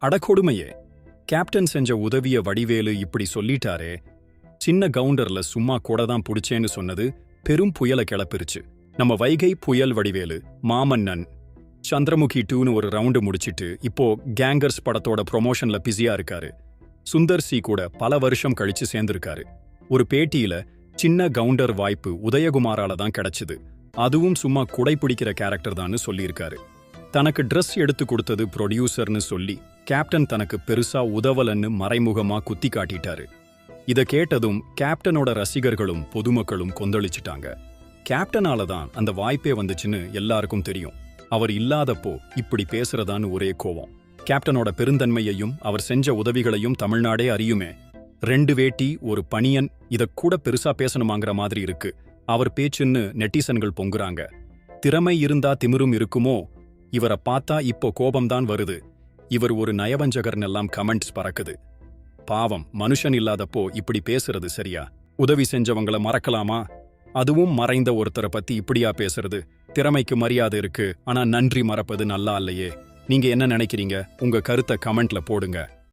அடக்கொடுமையே, captain செஞ்ச உதவிய வடிவேலு இப்படி சொல்லிட்டாரே. சின்ன கவுண்டர்ல சும்மா கூட தான் புடிச்சேன்னு சொன்னது பெரும் புயலை கிளப்பிருச்சு. நம்ம வைகை புயல் வடிவேலு மாமன்னன் சந்திரமுகி 2ன்னு ஒரு ரவுண்டு முடிச்சிட்டு இப்போ கேங்கர்ஸ் படத்தோட ப்ரொமோஷன்ல பிஸியா இருக்காரு. சுந்தர் சி கூட பல வருஷம் கழிச்சு சேர்ந்திருக்காரு. ஒரு பேட்டியில சின்ன கவுண்டர் வாய்ப்பு உதயகுமாரால தான் கிடைச்சது, அதுவும் சும்மா குடை பிடிக்கிற கேரக்டர் தான்னு சொல்லியிருக்காரு. தனக்கு ட்ரெஸ் எடுத்து கொடுத்தது ப்ரொடியூசர்னு சொல்லி கேப்டன் தனக்கு பெருசா உதவலன்னு மறைமுகமா குத்தி காட்டிட்டாரு. இத கேட்டதும் கேப்டனோட ரசிகர்களும் பொதுமக்களும் கொந்தளிச்சிட்டாங்க. கேப்டனால தான் அந்த வாய்ப்பே வந்துச்சுன்னு எல்லாருக்கும் தெரியும். அவர் இல்லாதப்போ இப்படி பேசுறதான்னு ஒரே கோவம். கேப்டனோட பெருந்தன்மையையும் அவர் செஞ்ச உதவிகளையும் தமிழ்நாடே அறியுமே. 2 வேட்டி ஒரு பனியன், இத கூட பெருசா பேசணுமாங்கிற மாதிரி இருக்கு அவர் பேச்சுன்னு நெட்டிசன்கள் பொங்குறாங்க. திறமை இருந்தா திமிரும் இருக்குமோ? இவரை பார்த்தா இப்போ கோபம்தான் வருது. இவர் ஒரு நயவஞ்சகர்னெல்லாம் கமெண்ட்ஸ் பறக்குது. பாவம், மனுஷன் இல்லாதப்போ இப்படி பேசுறது சரியா? உதவி செஞ்சவங்கள மறக்கலாமா? அதுவும் மறைந்த ஒருத்தரை பத்தி இப்படியா பேசுறது? திறமைக்கு மரியாதை இருக்கு, ஆனா நன்றி மறப்பது நல்லா இல்லையே. நீங்க என்ன நினைக்கிறீங்க? உங்க கருத்தை கமெண்ட்ல போடுங்க.